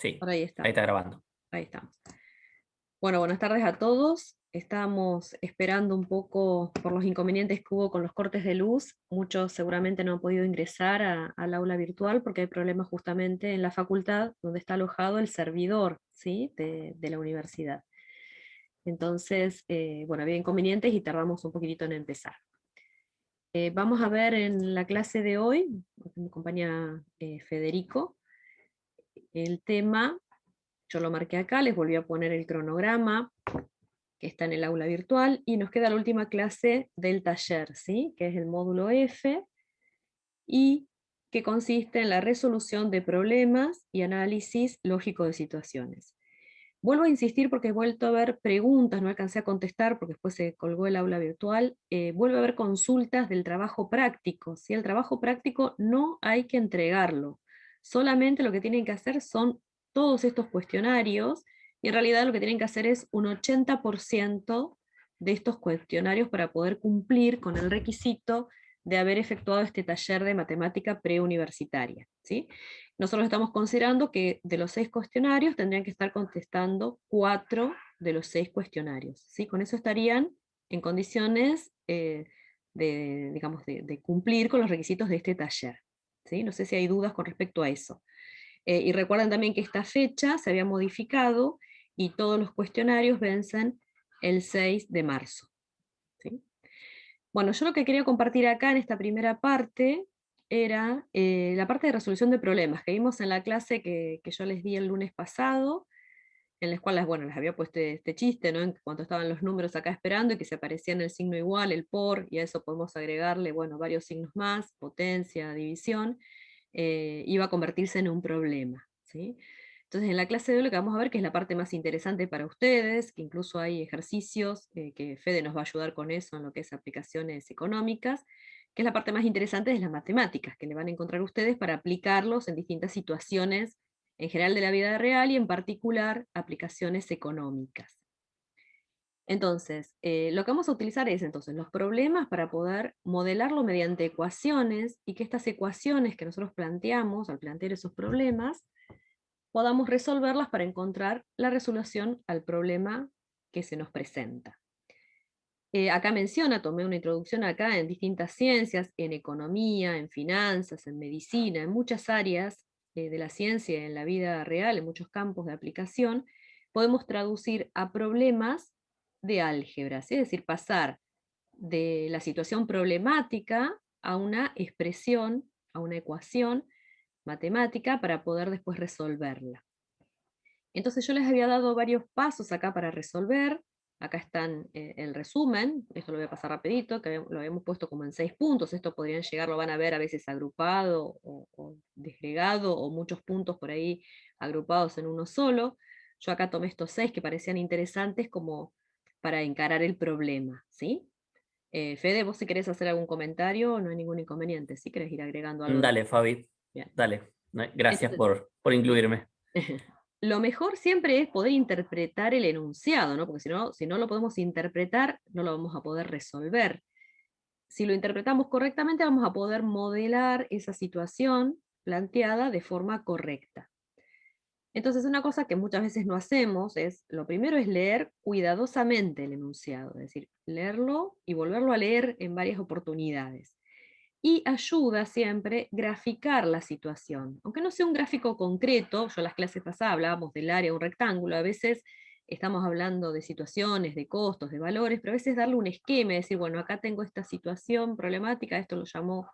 Sí, Ahora ahí ahí estamos, está grabando. ahí estamos. Bueno, buenas tardes a todos. Estábamos esperando un poco por los inconvenientes que hubo con los cortes de luz. Muchos seguramente no han podido ingresar al aula virtual porque hay problemas justamente en la facultad donde está alojado el servidor, ¿sí? de la universidad. Entonces, bueno, había inconvenientes y tardamos un poquitito en empezar. Vamos a ver en la clase de hoy, me acompaña Federico, el tema. Yo lo marqué acá, les volví a poner el cronograma que está en el aula virtual, y nos queda la última clase del taller, ¿sí? Que es el módulo F, y que consiste en la resolución de problemas y análisis lógico de situaciones. Vuelvo a insistir porque he vuelto a ver preguntas, no alcancé a contestar porque después se colgó el aula virtual, vuelvo a ver consultas del trabajo práctico, ¿sí? El trabajo práctico no hay que entregarlo, solamente lo que tienen que hacer son todos estos cuestionarios, y en realidad lo que tienen que hacer es un 80% de estos cuestionarios para poder cumplir con el requisito de haber efectuado este taller de matemática preuniversitaria, ¿sí? Nosotros estamos considerando que de los 6 cuestionarios tendrían que estar contestando 4 de los 6 cuestionarios, ¿sí? Con eso estarían en condiciones digamos, de cumplir con los requisitos de este taller, ¿sí? No sé si hay dudas con respecto a eso. Y recuerden también que esta fecha se había modificado y todos los cuestionarios vencen el 6 de marzo, ¿sí? Bueno, yo lo que quería compartir acá en esta primera parte era la parte de resolución de problemas que vimos en la clase que yo les di el lunes pasado, en las cuales, bueno, les había puesto este chiste, ¿no? En cuanto estaban los números acá esperando y que se aparecían el signo igual, el por, y a eso podemos agregarle, bueno, varios signos más, potencia, división, iba a convertirse en un problema, ¿sí? Entonces, en la clase de hoy lo que vamos a ver, que es la parte más interesante para ustedes, que incluso hay ejercicios, que Fede nos va a ayudar con eso en lo que es aplicaciones económicas, que es la parte más interesante de las matemáticas, que le van a encontrar ustedes para aplicarlos en distintas situaciones en general de la vida real y en particular aplicaciones económicas. Entonces, lo que vamos a utilizar es entonces los problemas para poder modelarlo mediante ecuaciones, y que estas ecuaciones que nosotros planteamos al plantear esos problemas podamos resolverlas para encontrar la resolución al problema que se nos presenta. Acá menciona, tomé una introducción acá en distintas ciencias, en economía, en finanzas, en medicina, en muchas áreas de la ciencia en la vida real, en muchos campos de aplicación, podemos traducir a problemas de álgebra, ¿sí? Es decir, pasar de la situación problemática a una expresión, a una ecuación matemática para poder después resolverla. Entonces yo les había dado varios pasos acá para resolver. Acá están el resumen, esto lo voy a pasar rapidito, que lo habíamos puesto como en 6 puntos. Esto podrían llegar, lo van a ver a veces agrupado o desgregado, o muchos puntos por ahí agrupados en uno solo. Yo acá tomé estos 6 que parecían interesantes como para encarar el problema, ¿sí? Fede, vos si querés hacer algún comentario, no hay ningún inconveniente, si querés ir agregando algo de... Dale, Fabi, Bien. dale. Gracias Entonces, por incluirme. lo mejor siempre es poder interpretar el enunciado, ¿no? Porque si no lo podemos interpretar, no lo vamos a poder resolver. Si lo interpretamos correctamente, vamos a poder modelar esa situación planteada de forma correcta. Entonces, una cosa que muchas veces no hacemos es, lo primero es leer cuidadosamente el enunciado, es decir, leerlo y volverlo a leer en varias oportunidades. Y ayuda siempre graficar la situación. Aunque no sea un gráfico concreto, yo en las clases pasadas hablábamos del área, un rectángulo, a veces estamos hablando de situaciones, de costos, de valores, pero a veces darle un esquema, decir, bueno, acá tengo esta situación problemática, a esto lo llamo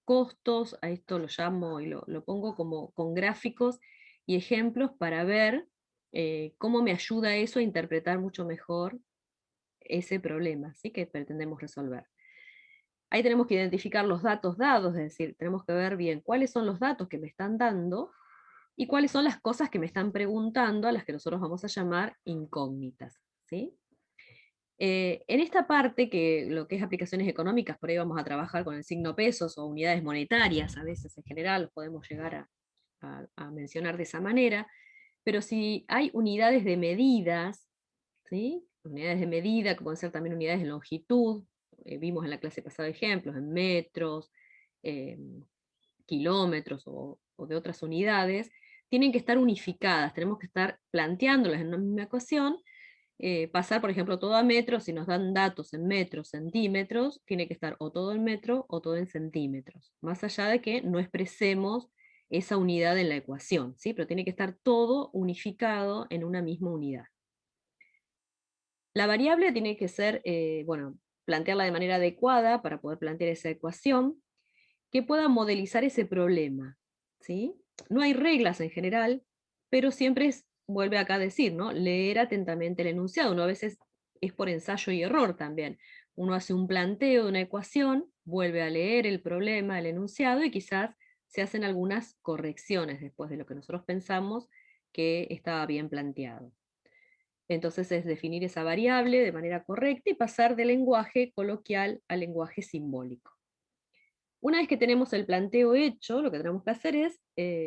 costos, a esto lo llamo y lo pongo como con gráficos y ejemplos para ver cómo me ayuda eso a interpretar mucho mejor ese problema, ¿sí? Que pretendemos resolver. Ahí tenemos que identificar los datos dados, es decir, tenemos que ver bien cuáles son los datos que me están dando y cuáles son las cosas que me están preguntando, a las que nosotros vamos a llamar incógnitas, ¿sí? En esta parte, que lo que es aplicaciones económicas, por ahí vamos a trabajar con el signo pesos o unidades monetarias, a veces en general los podemos llegar a mencionar de esa manera, pero si hay unidades de medidas, ¿sí? Unidades de medida, que pueden ser también unidades de longitud, vimos en la clase pasada ejemplos, en metros, kilómetros o de otras unidades, tienen que estar unificadas, tenemos que estar planteándolas en una misma ecuación, pasar, por ejemplo, todo a metros, si nos dan datos en metros, centímetros, tiene que estar o todo en metro o todo en centímetros, más allá de que no expresemos esa unidad en la ecuación, ¿sí? Pero tiene que estar todo unificado en una misma unidad. La variable tiene que ser, bueno, plantearla de manera adecuada para poder plantear esa ecuación, que pueda modelizar ese problema, ¿sí? No hay reglas en general, pero siempre vuelve acá a decir, ¿no? Leer atentamente el enunciado. Uno a veces es por ensayo y error también. Uno hace un planteo de una ecuación, vuelve a leer el problema, el enunciado, y quizás se hacen algunas correcciones después de lo que nosotros pensamos que estaba bien planteado. Entonces es definir esa variable de manera correcta y pasar del lenguaje coloquial al lenguaje simbólico. Una vez que tenemos el planteo hecho, lo que tenemos que hacer es,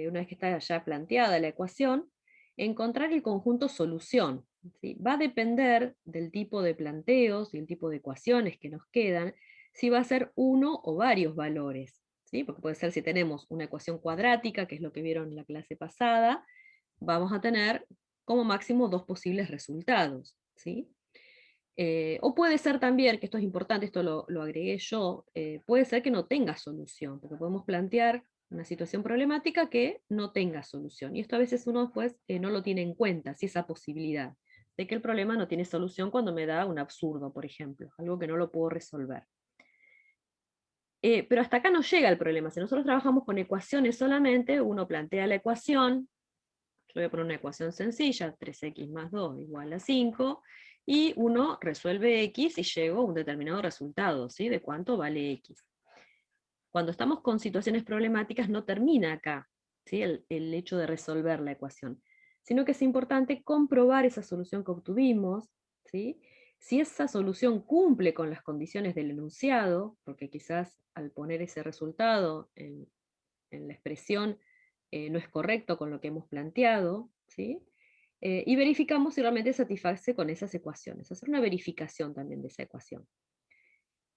una vez que está ya planteada la ecuación, encontrar el conjunto solución, ¿sí? Va a depender del tipo de planteos y el tipo de ecuaciones que nos quedan, si va a ser uno o varios valores, ¿sí? Porque puede ser, si tenemos una ecuación cuadrática, que es lo que vieron en la clase pasada, vamos a tener como máximo 2 posibles resultados, ¿sí? O puede ser también, que esto es importante, esto lo agregué yo, puede ser que no tenga solución, porque podemos plantear una situación problemática que no tenga solución. Y esto a veces uno después no lo tiene en cuenta, si esa posibilidad de que el problema no tiene solución cuando me da un absurdo, por ejemplo, algo que no lo puedo resolver. Pero hasta acá no llega el problema. Si nosotros trabajamos con ecuaciones solamente, uno plantea la ecuación, yo voy a poner una ecuación sencilla, 3x más 2 igual a 5, y uno resuelve x y llego a un determinado resultado, ¿sí? De cuánto vale x. Cuando estamos con situaciones problemáticas no termina acá, ¿sí? El hecho de resolver la ecuación, sino que es importante comprobar esa solución que obtuvimos, ¿sí? Si esa solución cumple con las condiciones del enunciado, porque quizás al poner ese resultado en la expresión no es correcto con lo que hemos planteado, ¿sí? Y verificamos si realmente satisface con esas ecuaciones, hacer una verificación también de esa ecuación.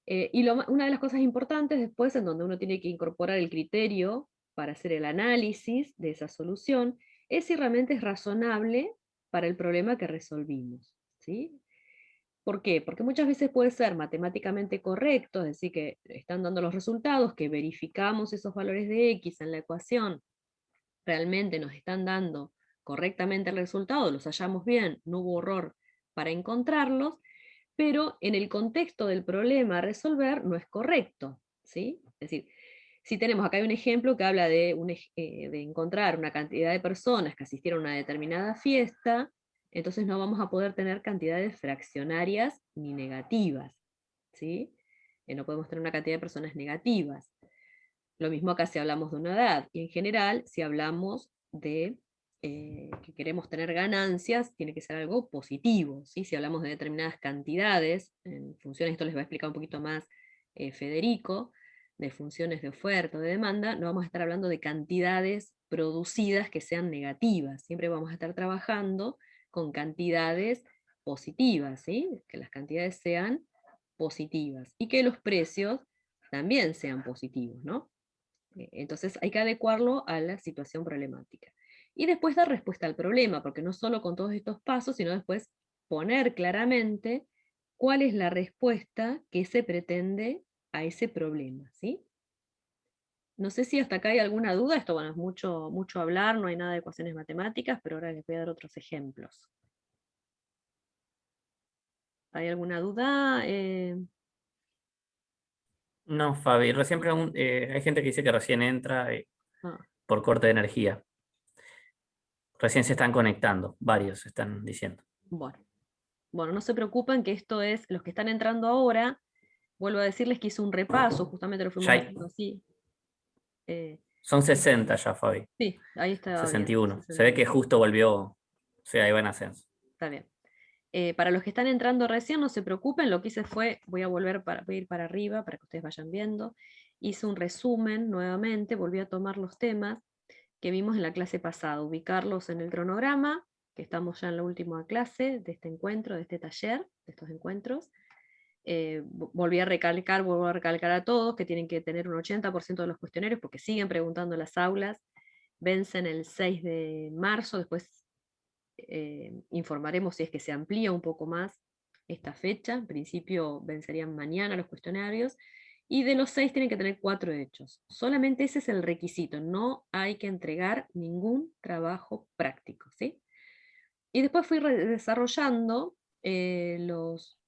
Y una de las cosas importantes después, en donde uno tiene que incorporar el criterio para hacer el análisis de esa solución, es si realmente es razonable para el problema que resolvimos, ¿sí? ¿Por qué? Porque muchas veces puede ser matemáticamente correcto, es decir, que están dando los resultados, que verificamos esos valores de x en la ecuación, realmente nos están dando correctamente el resultado, los hallamos bien, no hubo error para encontrarlos, pero en el contexto del problema a resolver no es correcto, ¿sí? Es decir, si tenemos acá hay un ejemplo que habla de encontrar una cantidad de personas que asistieron a una determinada fiesta, entonces no vamos a poder tener cantidades fraccionarias ni negativas, ¿sí? No podemos tener una cantidad de personas negativas. Lo mismo acá si hablamos de una edad, y en general, si hablamos de que queremos tener ganancias, tiene que ser algo positivo, ¿sí? Si hablamos de determinadas cantidades, en funciones, esto les va a explicar un poquito más Federico, de funciones de oferta o de demanda, no vamos a estar hablando de cantidades producidas que sean negativas, siempre vamos a estar trabajando con cantidades positivas, ¿sí? Que las cantidades sean positivas, y que los precios también sean positivos, ¿no? Entonces hay que adecuarlo a la situación problemática. Y después dar respuesta al problema, porque no solo con todos estos pasos, sino después poner claramente cuál es la respuesta que se pretende a ese problema, ¿sí? No sé si hasta acá hay alguna duda, esto bueno, es mucho, mucho hablar, no hay nada de ecuaciones matemáticas, pero ahora les voy a dar otros ejemplos. ¿Hay alguna duda? No, Fabi, recién hay gente que dice que recién entra Ah, por corte de energía. Recién se están conectando, varios están diciendo. bueno. Bueno, no se preocupen que esto es, los que están entrando ahora, vuelvo a decirles que hice un repaso, justamente lo Ya fuimos haciendo así. Eh, son 60 ya, Fabi. sí, ahí está bien. 61. Se ve que justo volvió, o sea, iba en ascenso. Está bien. Para los que están entrando recién, no se preocupen, lo que hice fue, voy a ir para arriba para que ustedes vayan viendo. Hice un resumen nuevamente, volví a tomar los temas que vimos en la clase pasada, ubicarlos en el cronograma, que estamos ya en la última clase de este encuentro, de este taller, de estos encuentros. Vuelvo a recalcar a todos que tienen que tener un 80% de los cuestionarios, porque siguen preguntando en las aulas vencen el 6 de marzo, después informaremos si es que se amplía un poco más esta fecha. En principio vencerían mañana los cuestionarios. Y de los 6 tienen que tener 4 hechos. Solamente ese es el requisito. No hay que entregar ningún trabajo práctico, ¿sí? Y después fui desarrollando los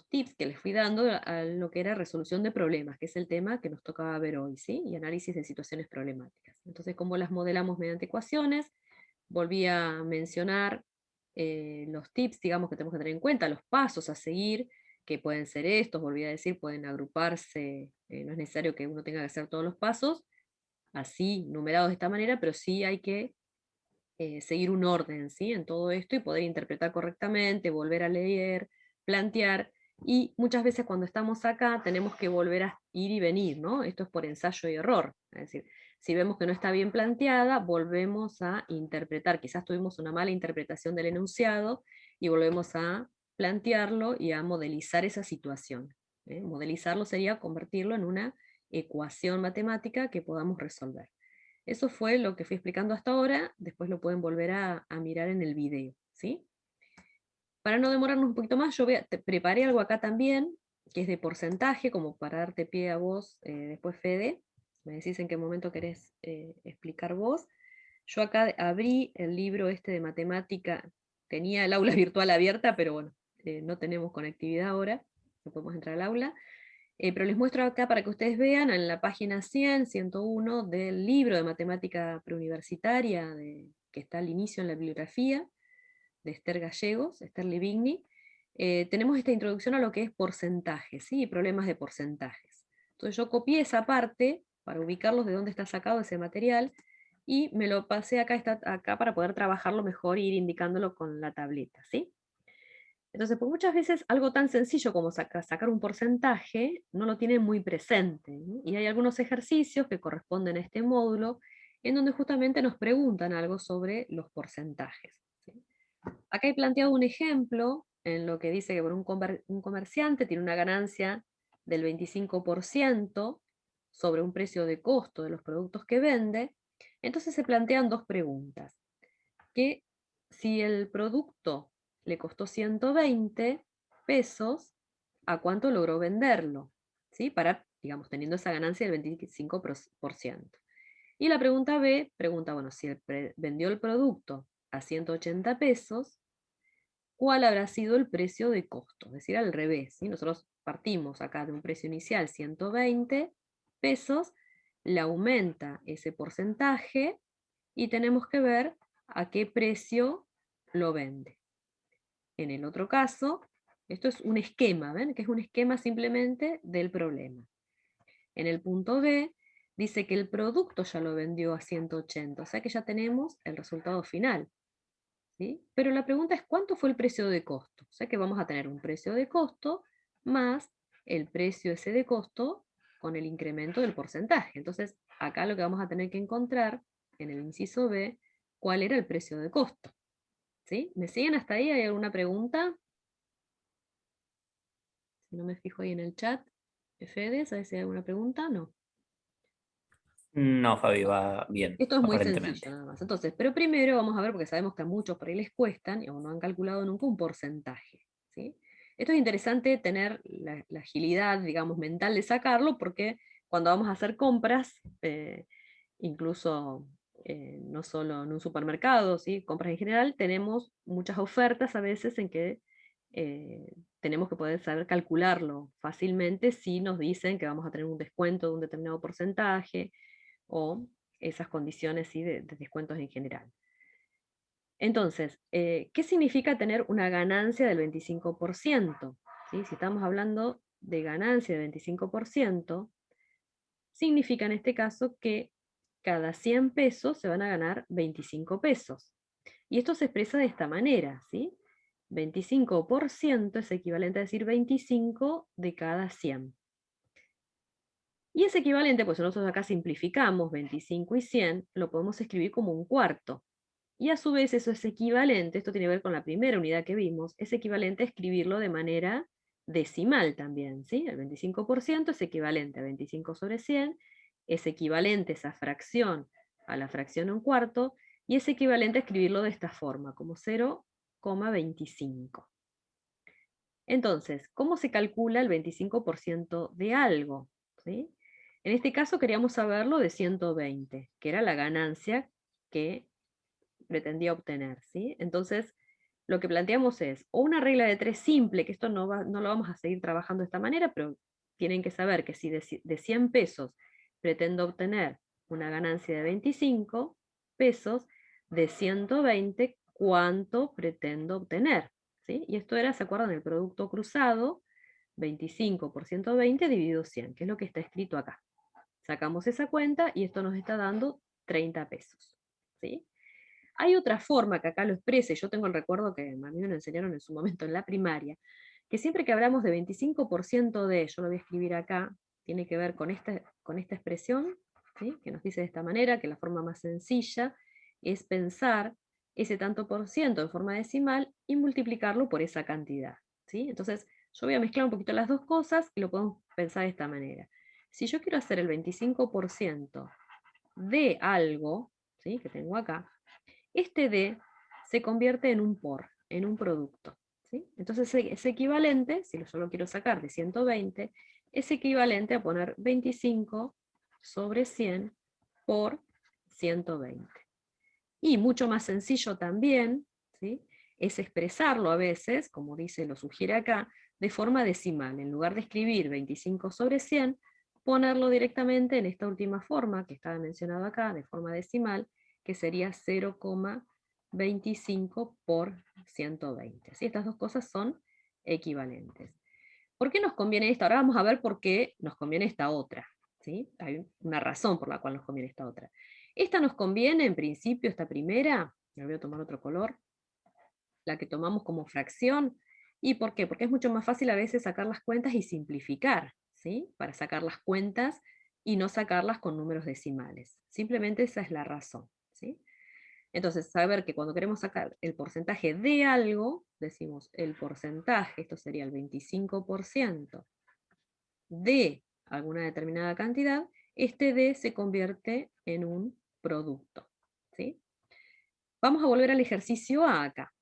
tips que les fui dando a lo que era resolución de problemas, que es el tema que nos tocaba ver hoy, ¿sí? Y análisis de situaciones problemáticas. Entonces, cómo las modelamos mediante ecuaciones. Volví a mencionar los tips, digamos, que tenemos que tener en cuenta, los pasos a seguir, que pueden ser estos, volví a decir, pueden agruparse, no es necesario que uno tenga que hacer todos los pasos, así, numerados de esta manera, pero sí hay que seguir un orden, ¿sí? En todo esto y poder interpretar correctamente, volver a leer, plantear, y muchas veces cuando estamos acá tenemos que volver a ir y venir, ¿no? Esto es por ensayo y error, es decir, si vemos que no está bien planteada, volvemos a interpretar, quizás tuvimos una mala interpretación del enunciado, y volvemos a plantearlo y a modelizar esa situación. Modelizarlo sería convertirlo en una ecuación matemática que podamos resolver. Eso fue lo que fui explicando hasta ahora, después lo pueden volver a mirar en el video, ¿sí? Para no demorarnos un poquito más, yo te preparé algo acá también, que es de porcentaje, como para darte pie a vos, después Fede, me decís en qué momento querés explicar vos. Yo acá abrí el libro este de matemática, tenía el aula virtual abierta, pero bueno, no tenemos conectividad ahora, no podemos entrar al aula. Pero les muestro acá para que ustedes vean en la página 100, 101 del libro de matemática preuniversitaria que está al inicio en la bibliografía de Esther Gallegos, Esther Livigny. Tenemos esta introducción a lo que es porcentajes, ¿sí? Problemas de porcentajes. Entonces yo copié esa parte para ubicarlos de dónde está sacado ese material y me lo pasé acá, acá para poder trabajarlo mejor e ir indicándolo con la tableta, ¿sí? Entonces, pues muchas veces algo tan sencillo como sacar un porcentaje no lo tienen muy presente, ¿no? Y hay algunos ejercicios que corresponden a este módulo en donde justamente nos preguntan algo sobre los porcentajes, ¿sí? Acá he planteado un ejemplo en lo que dice que un comerciante tiene una ganancia del 25% sobre un precio de costo de los productos que vende. Entonces se plantean dos preguntas. Que si el producto le costó 120 pesos, ¿a cuánto logró venderlo? ¿Sí? Para, digamos, teniendo esa ganancia del 25%. Y la pregunta B, pregunta, bueno, si vendió el producto a 180 pesos, ¿cuál habrá sido el precio de costo? Es decir, al revés, ¿sí? Nosotros partimos acá de un precio inicial 120 pesos, le aumenta ese porcentaje y tenemos que ver a qué precio lo vende. En el otro caso, esto es un esquema, ¿ven? Que es un esquema simplemente del problema. En el punto B, dice que el producto ya lo vendió a 180, o sea que ya tenemos el resultado final, ¿sí? Pero la pregunta es, ¿cuánto fue el precio de costo? O sea que vamos a tener un precio de costo más el precio ese de costo con el incremento del porcentaje. Entonces, acá lo que vamos a tener que encontrar en el inciso B, ¿cuál era el precio de costo? ¿Sí? ¿Me siguen hasta ahí? ¿Hay alguna pregunta? Si no me fijo ahí en el chat. Fede, ¿sabes si hay alguna pregunta? No. No, Fabi, va bien, Esto es muy sencillo aparentemente. nada más. Entonces, pero primero vamos a ver, porque sabemos que a muchos por ahí les cuestan y aún no han calculado nunca un porcentaje, ¿sí? Esto es interesante tener la agilidad, digamos, mental de sacarlo, porque cuando vamos a hacer compras, incluso no solo en un supermercado, ¿sí? Compras en general, tenemos muchas ofertas a veces en que tenemos que poder saber calcularlo fácilmente si nos dicen que vamos a tener un descuento de un determinado porcentaje o esas condiciones, ¿sí? de descuentos en general. Entonces, ¿qué significa tener una ganancia del 25%? ¿Sí? Si estamos hablando de ganancia del 25%, significa en este caso que cada 100 pesos se van a ganar 25 pesos. Y esto se expresa de esta manera, ¿sí? 25% es equivalente a decir 25 de cada 100. Y es equivalente, pues nosotros acá simplificamos 25 y 100, lo podemos escribir como un cuarto. Y a su vez eso es equivalente, esto tiene que ver con la primera unidad que vimos, es equivalente a escribirlo de manera decimal también, ¿sí? El 25% es equivalente a 25 sobre 100, es equivalente esa fracción a la fracción un cuarto, y es equivalente a escribirlo de esta forma, como 0,25. Entonces, ¿cómo se calcula el 25% de algo? ¿Sí? En este caso queríamos saberlo de 120, que era la ganancia que pretendía obtener. ¿Sí? Entonces, lo que planteamos es o una regla de 3 simple, que esto no lo vamos a seguir trabajando de esta manera, pero tienen que saber que si de 100 pesos pretendo obtener una ganancia de 25 pesos, de 120, ¿cuánto pretendo obtener? ¿Sí? Y esto era, ¿se acuerdan? El producto cruzado, 25 por 120 dividido 100, que es lo que está escrito acá. Sacamos esa cuenta y esto nos está dando 30 pesos. ¿Sí? Hay otra forma que acá lo exprese, yo tengo el recuerdo que a mí me lo enseñaron en su momento en la primaria, que siempre que hablamos de 25% de, yo lo voy a escribir acá, tiene que ver con esta expresión, ¿sí? Que nos dice de esta manera, que la forma más sencilla es pensar ese tanto por ciento en forma decimal y multiplicarlo por esa cantidad. ¿Sí? Entonces, yo voy a mezclar un poquito las dos cosas y lo podemos pensar de esta manera. Si yo quiero hacer el 25% de algo, ¿sí? Que tengo acá, este D se convierte en un por, en un producto. ¿Sí? Entonces es equivalente, si yo lo quiero sacar de 120, es equivalente a poner 25 sobre 100 por 120. Y mucho más sencillo también, ¿sí? Es expresarlo a veces, como dice, lo sugiere acá, de forma decimal. En lugar de escribir 25 sobre 100, ponerlo directamente en esta última forma que estaba mencionado acá, de forma decimal, que sería 0,25 por 120. ¿Sí? Estas dos cosas son equivalentes. ¿Por qué nos conviene esta? Ahora vamos a ver por qué nos conviene esta otra. ¿Sí? Hay una razón por la cual nos conviene esta otra. Esta nos conviene, en principio, esta primera, me voy a tomar otro color, la que tomamos como fracción. ¿Y por qué? Porque es mucho más fácil a veces sacar las cuentas y simplificar, ¿sí? Para sacar las cuentas y no sacarlas con números decimales. Simplemente esa es la razón, ¿sí? Entonces, saber que cuando queremos sacar el porcentaje de algo, decimos el porcentaje, esto sería el 25% de alguna determinada cantidad, este D se convierte en un producto. ¿Sí? Vamos a volver al ejercicio A acá.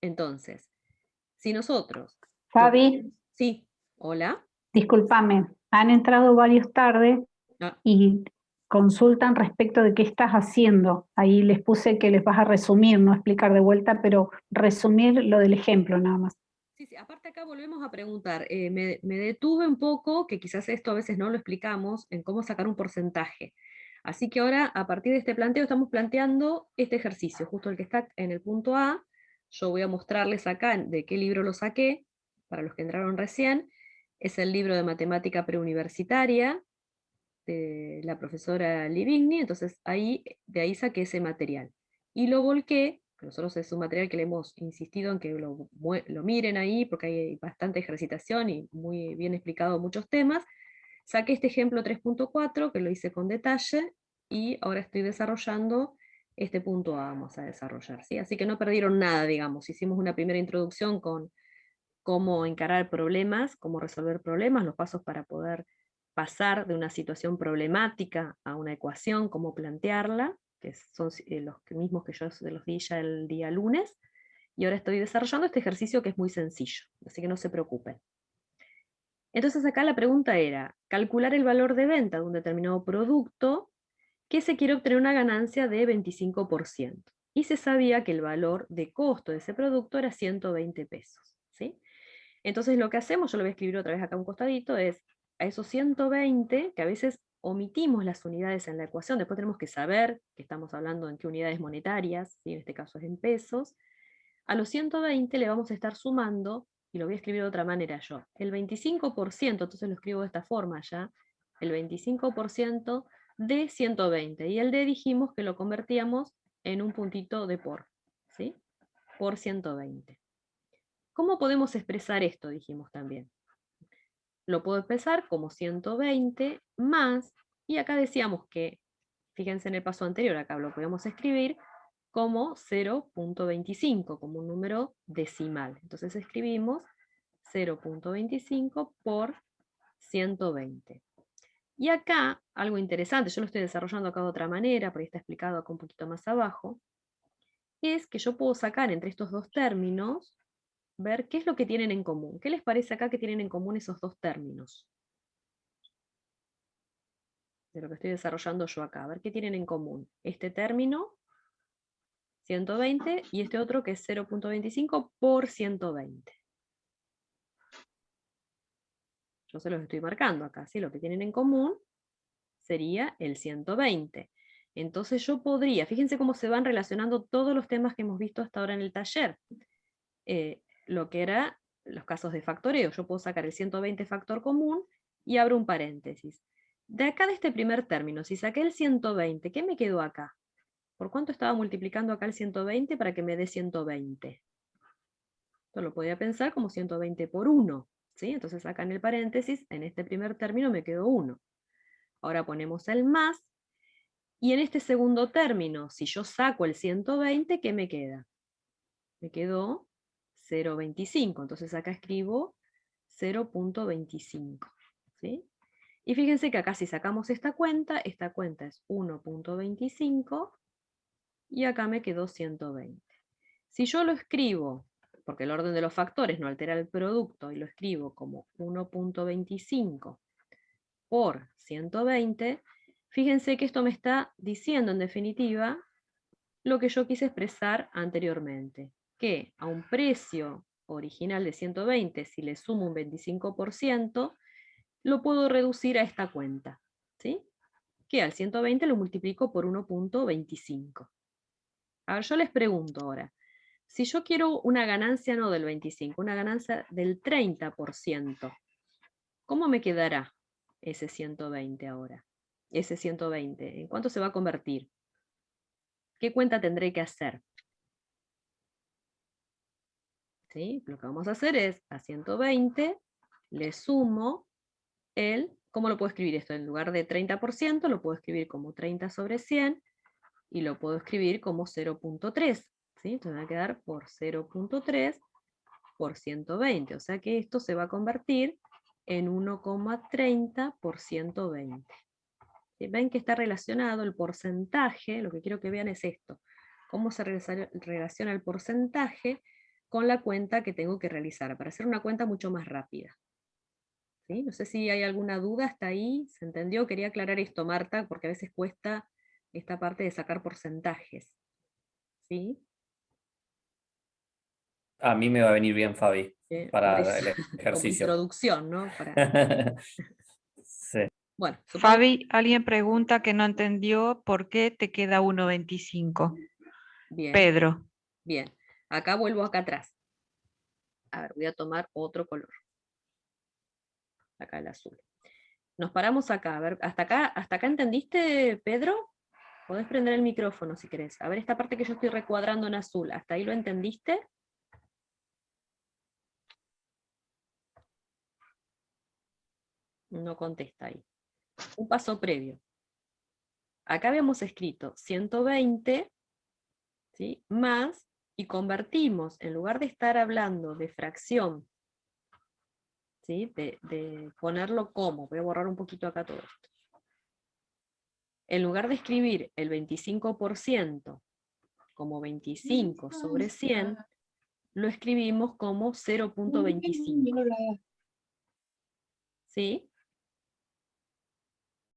Entonces, si nosotros... Fabi, Sí, hola. discúlpame, han entrado varios tarde Ah, y consultan respecto de qué estás haciendo. Ahí les puse que les vas a resumir, no explicar de vuelta, pero resumir lo del ejemplo nada más. sí, sí, aparte acá volvemos a preguntar. Me detuve un poco, que quizás esto a veces no lo explicamos, en cómo sacar un porcentaje. Así que ahora, a partir de este planteo, estamos planteando este ejercicio, justo el que está en el punto A. Yo voy a mostrarles acá de qué libro lo saqué, para los que entraron recién. Es el libro de matemática preuniversitaria de la profesora Livigny, entonces de ahí saqué ese material. Y lo volqué, que nosotros es un material que le hemos insistido en que lo miren ahí, porque hay bastante ejercitación y muy bien explicado muchos temas. Saqué este ejemplo 3.4, que lo hice con detalle, y ahora estoy desarrollando este punto A, vamos a desarrollar. ¿Sí? Así que no perdieron nada, digamos. Hicimos una primera introducción con cómo encarar problemas, cómo resolver problemas, los pasos para poder pasar de una situación problemática a una ecuación, cómo plantearla, que son los mismos que yo se los di ya el día lunes, y ahora estoy desarrollando este ejercicio que es muy sencillo, así que no se preocupen. Entonces acá la pregunta era, calcular el valor de venta de un determinado producto que se quiere obtener una ganancia de 25%. Y se sabía que el valor de costo de ese producto era 120 pesos. ¿Sí? Entonces lo que hacemos, yo lo voy a escribir otra vez acá a un costadito, es a esos 120, que a veces omitimos las unidades en la ecuación, después tenemos que saber que estamos hablando en qué unidades monetarias, ¿sí? En este caso es en pesos, a los 120 le vamos a estar sumando, y lo voy a escribir de otra manera yo, el 25%, entonces lo escribo de esta forma ya, el 25% de 120, y el D dijimos que lo convertíamos en un puntito de por, ¿sí? Por 120. ¿Cómo podemos expresar esto? Dijimos también. Lo puedo expresar como 120 más, y acá decíamos que, fíjense en el paso anterior, acá lo podemos escribir como 0.25, como un número decimal. Entonces escribimos 0.25 por 120. Y acá, algo interesante, yo lo estoy desarrollando acá de otra manera, por ahí está explicado acá un poquito más abajo, es que yo puedo sacar entre estos dos términos, ver qué es lo que tienen en común. ¿Qué les parece acá que tienen en común esos dos términos? De lo que estoy desarrollando yo acá, a ver qué tienen en común. Este término, 120, y este otro que es 0.25 por 120. Yo se los estoy marcando acá, ¿sí? Lo que tienen en común sería el 120. Entonces yo podría, fíjense cómo se van relacionando todos los temas que hemos visto hasta ahora en el taller. Lo que era los casos de factoreo. Yo puedo sacar el 120 factor común y abro un paréntesis. De acá de este primer término, si saqué el 120, ¿qué me quedó acá? ¿Por cuánto estaba multiplicando acá el 120 para que me dé 120? Esto lo podía pensar como 120 por 1. ¿Sí? Entonces acá en el paréntesis, en este primer término me quedó 1. Ahora ponemos el más. Y en este segundo término, si yo saco el 120, ¿qué me queda? Me quedó 0.25. Entonces acá escribo 0.25. ¿Sí? Y fíjense que acá si sacamos esta cuenta es 1.25 y acá me quedó 120. Si yo lo escribo, porque el orden de los factores no altera el producto, y lo escribo como 1.25 por 120, fíjense que esto me está diciendo en definitiva lo que yo quise expresar anteriormente, que a un precio original de 120, si le sumo un 25%, lo puedo reducir a esta cuenta, ¿sí? Que al 120 lo multiplico por 1.25. A ver, yo les pregunto ahora, si yo quiero una ganancia no del 25, una ganancia del 30%, ¿cómo me quedará ese 120 ahora? Ese 120, ¿en cuánto se va a convertir? ¿Qué cuenta tendré que hacer? ¿Sí? Lo que vamos a hacer es, a 120 le sumo ¿cómo lo puedo escribir esto? En lugar de 30%, lo puedo escribir como 30 sobre 100, y lo puedo escribir como 0.3. ¿Sí? Entonces me va a quedar por 0.3 por 120. O sea que esto se va a convertir en 1,30 por 120. Ven que está relacionado el porcentaje, lo que quiero que vean es esto, cómo se relaciona el porcentaje con la cuenta que tengo que realizar, para hacer una cuenta mucho más rápida. ¿Sí? No sé si hay alguna duda hasta ahí, ¿se entendió? Quería aclarar esto, Marta, porque a veces cuesta esta parte de sacar porcentajes. ¿Sí? A mí me va a venir bien, Fabi, Por para eso, el como ejercicio. introducción, ¿no? Sí. Bueno, Fabi, alguien pregunta que no entendió por qué te queda 1.25. bien, Pedro. bien. Acá vuelvo acá atrás. A ver, voy a tomar otro color. Acá el azul. Nos paramos acá. A ver, ¿hasta acá entendiste, Pedro? Podés prender el micrófono si querés. A ver, esta parte que yo estoy recuadrando en azul, ¿hasta ahí lo entendiste? No contesta ahí. Un paso previo. Acá habíamos escrito 120, ¿sí? Más, y convertimos, en lugar de estar hablando de fracción, ¿sí? De ponerlo como, voy a borrar un poquito acá todo esto. En lugar de escribir el 25% como 25 sobre 100, lo escribimos como 0.25. ¿Sí?